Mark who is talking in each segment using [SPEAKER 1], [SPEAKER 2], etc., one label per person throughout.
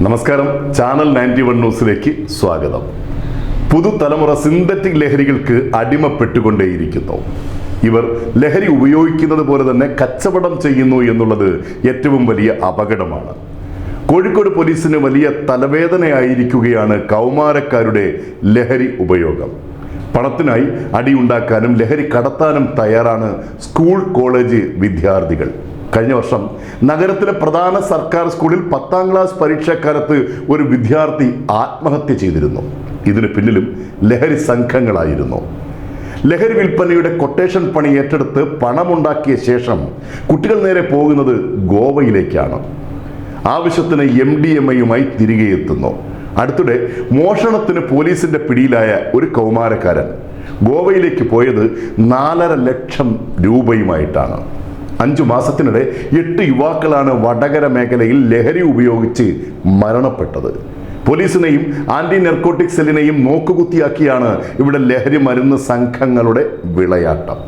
[SPEAKER 1] നമസ്കാരം, ചാനൽ 91 ന്യൂസിലേക്ക് സ്വാഗതം. പുതുതലമുറ സിന്തറ്റിക് ലഹരികൾക്ക് അടിമപ്പെട്ടുകൊണ്ടേയിരിക്കുന്നു. ഇവർ ലഹരി ഉപയോഗിക്കുന്നത് പോലെ തന്നെ കച്ചവടം ചെയ്യുന്നു എന്നുള്ളത് ഏറ്റവും വലിയ അപകടമാണ്. കോഴിക്കോട് പോലീസിന് വലിയ തലവേദനയായിരിക്കുകയാണ് കൗമാരക്കാരുടെ ലഹരി ഉപയോഗം. പണത്തിനായി അടിയുണ്ടാക്കാനും ലഹരി കടത്താനും തയ്യാറാണ് സ്കൂൾ കോളേജ് വിദ്യാർത്ഥികൾ. കഴിഞ്ഞ വർഷം നഗരത്തിലെ പ്രധാന സർക്കാർ സ്കൂളിൽ 10ാം ക്ലാസ് പരീക്ഷാക്കാലത്ത് ഒരു വിദ്യാർത്ഥി ആത്മഹത്യ ചെയ്തിരുന്നു. ഇതിന് പിന്നിലും ലഹരി സംഘങ്ങളായിരുന്നു. ലഹരി വിൽപ്പനയുടെ കൊട്ടേഷൻ പണി ഏറ്റെടുത്ത് പണമുണ്ടാക്കിയ ശേഷം കുട്ടികൾ നേരെ പോകുന്നത് ഗോവയിലേക്കാണ്. ആവശ്യത്തിന് MDMAയുമായി തിരികെ എത്തുന്നു. അടുത്തിടെ മോഷണത്തിന് പോലീസിന്റെ പിടിയിലായ ഒരു കൗമാരക്കാരൻ ഗോവയിലേക്ക് പോയത് 4.5 ലക്ഷം രൂപയുമായിട്ടാണ്. 5 മാസത്തിനിടെ 8 യുവാക്കളാണ് വടകര മേഖലയിൽ ലഹരി ഉപയോഗിച്ച് മരണപ്പെട്ടത്. പോലീസിനെയും ആന്റി നർക്കോട്ടിക് സെല്ലിനെയും നോക്കുകുത്തിയാക്കിയാണ് ഇവിടെ ലഹരി മരുന്ന് സംഘങ്ങളുടെ വിളയാട്ടം.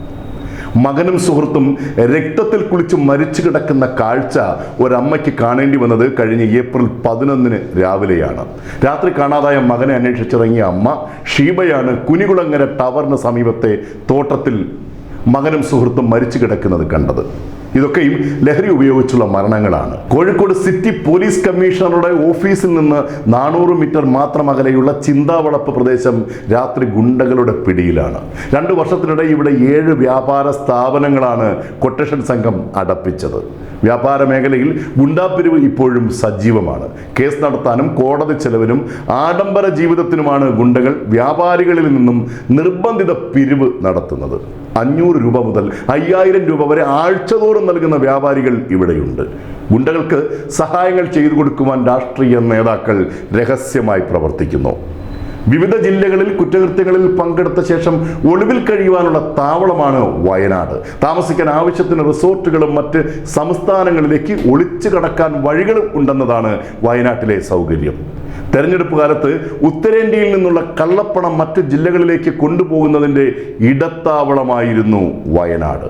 [SPEAKER 1] മകനും സുഹൃത്തും രക്തത്തിൽ കുളിച്ച് മരിച്ചു കിടക്കുന്ന കാഴ്ച ഒരമ്മയ്ക്ക് കാണേണ്ടി വന്നത് കഴിഞ്ഞ ഏപ്രിൽ 11 രാവിലെയാണ്. രാത്രി കാണാതായ മകനെ അന്വേഷിച്ചിറങ്ങിയ അമ്മ ഷീബയാണ് കുനികുളങ്ങര ടവറിന് സമീപത്തെ തോട്ടത്തിൽ മകനും സുഹൃത്തും മരിച്ചു കിടക്കുന്നത് കണ്ടത്. ഇതൊക്കെയും ലഹരി ഉപയോഗിച്ചുള്ള മരണങ്ങളാണ്. കോഴിക്കോട് സിറ്റി പോലീസ് കമ്മീഷണറുടെ ഓഫീസിൽ നിന്ന് 400 മീറ്റർ മാത്രം അകലെയുള്ള ചിന്താവളപ്പ് പ്രദേശം രാത്രി ഗുണ്ടകളുടെ പിടിയിലാണ്. 2 വർഷത്തിനിടെ ഇവിടെ 7 വ്യാപാര സ്ഥാപനങ്ങളാണ് കൊട്ടേഷൻ സംഘം അടപ്പിച്ചത്. വ്യാപാര മേഖലയിൽ ഗുണ്ടാപ്പിരിവ് ഇപ്പോഴും സജീവമാണ്. കേസ് നടത്താനും കോടതി ചെലവിനും ആഡംബര ജീവിതത്തിനുമാണ് ഗുണ്ടകൾ വ്യാപാരികളിൽ നിന്നും നിർബന്ധിത പിരിവ് നടത്തുന്നത്. 500 രൂപ മുതൽ 5000 രൂപ വരെ ആഴ്ചതോറും നൽകുന്ന വ്യാപാരികൾ ഇവിടെയുണ്ട്. ഗുണ്ടകൾക്ക് സഹായങ്ങൾ ചെയ്തു കൊടുക്കുവാൻ രാഷ്ട്രീയ നേതാക്കൾ രഹസ്യമായി പ്രവർത്തിക്കുന്നു. വിവിധ ജില്ലകളിൽ കുറ്റകൃത്യങ്ങളിൽ പങ്കെടുത്ത ശേഷം ഒളിവിൽ കഴിയുവാനുള്ള താവളമാണ് വയനാട്. താമസിക്കാൻ ആവശ്യത്തിന് റിസോർട്ടുകളും മറ്റ് സംസ്ഥാനങ്ങളിലേക്ക് ഒളിച്ചു കടക്കാൻ വഴികളും ഉണ്ടെന്നതാണ് വയനാട്ടിലെ സൗകര്യം. തെരഞ്ഞെടുപ്പ് കാലത്ത് ഉത്തരേന്ത്യയിൽ നിന്നുള്ള കള്ളപ്പണം മറ്റ് ജില്ലകളിലേക്ക് കൊണ്ടുപോകുന്നതിൻ്റെ ഇടത്താവളമായിരുന്നു വയനാട്.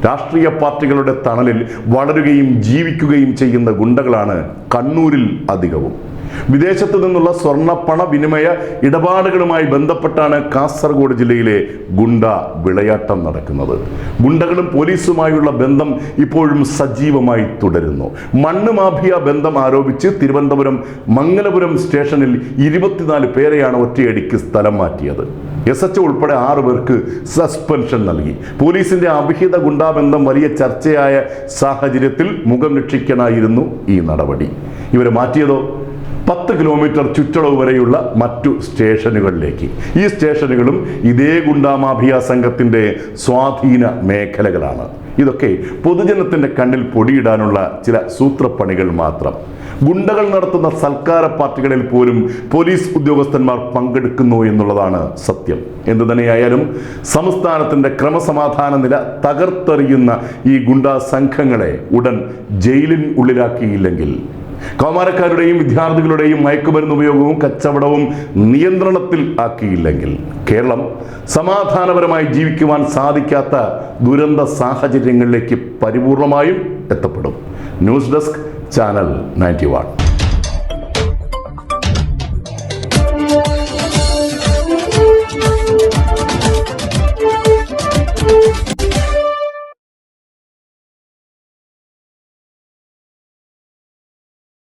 [SPEAKER 1] രാഷ്ട്രീയ പാർട്ടികളുടെ തണലിൽ വളരുകയും ജീവിക്കുകയും ചെയ്യുന്ന ഗുണ്ടകളാണ് കണ്ണൂരിൽ അധികവും. വിദേശത്തു നിന്നുള്ള സ്വർണ്ണപ്പണ വിനിമയ ഇടപാടുകളുമായി ബന്ധപ്പെട്ടാണ് കാസർഗോഡ് ജില്ലയിലെ ഗുണ്ട വിളയാട്ടം നടക്കുന്നത്. ഗുണ്ടകളും പോലീസുമായുള്ള ബന്ധം ഇപ്പോഴും സജീവമായി തുടരുന്നു. മണ്ണ് മാഫിയ ബന്ധം ആരോപിച്ച് തിരുവനന്തപുരം മംഗലപുരം സ്റ്റേഷനിൽ 24 പേരെയാണ് ഒറ്റയടിക്ക് സ്ഥലം മാറ്റിയത്. SHO ഉൾപ്പെടെ 6 പേർക്ക് സസ്പെൻഷൻ നൽകി. പോലീസിന്റെ അവിഹിത ഗുണ്ടാബന്ധം വലിയ ചർച്ചയായ സാഹചര്യത്തിൽ മുഖം രക്ഷിക്കാനായിരുന്നു ഈ നടപടി. ഇവരെ മാറ്റിയതോ 10 കിലോമീറ്റർ ചുറ്റളവ് വരെയുള്ള മറ്റു സ്റ്റേഷനുകളിലേക്ക്. ഈ സ്റ്റേഷനുകളും ഇതേ ഗുണ്ടാ മാഫിയ സംഘത്തിൻ്റെ സ്വാധീന മേഖലകളാണ്. ഇതൊക്കെ പൊതുജനത്തിൻ്റെ കണ്ണിൽ പൊടിയിടാനുള്ള ചില സൂത്രപ്പണികൾ മാത്രം. ഗുണ്ടകൾ നടത്തുന്ന സൽക്കാര പാർട്ടികളിൽ പോലും പോലീസ് ഉദ്യോഗസ്ഥന്മാർ പങ്കെടുക്കുന്നു എന്നുള്ളതാണ് സത്യം. എന്തു തന്നെയായാലും സംസ്ഥാനത്തിൻ്റെ ക്രമസമാധാന നില തകർത്തെറിയുന്ന ഈ ഗുണ്ടാ സംഘങ്ങളെ ഉടൻ ജയിലിന് ഉള്ളിലാക്കിയില്ലെങ്കിൽ, കൗമാരക്കാരുടെയും വിദ്യാർത്ഥികളുടെയും മയക്കുമരുന്ന് ഉപയോഗവും കച്ചവടവും നിയന്ത്രണത്തിൽ ആക്കിയില്ലെങ്കിൽ കേരളം സമാധാനപരമായി ജീവിക്കുവാൻ സാധിക്കാത്ത ദുരന്ത സാഹചര്യങ്ങളിലേക്ക് പരിപൂർണമായും എത്തപ്പെടും. News desk, channel 91.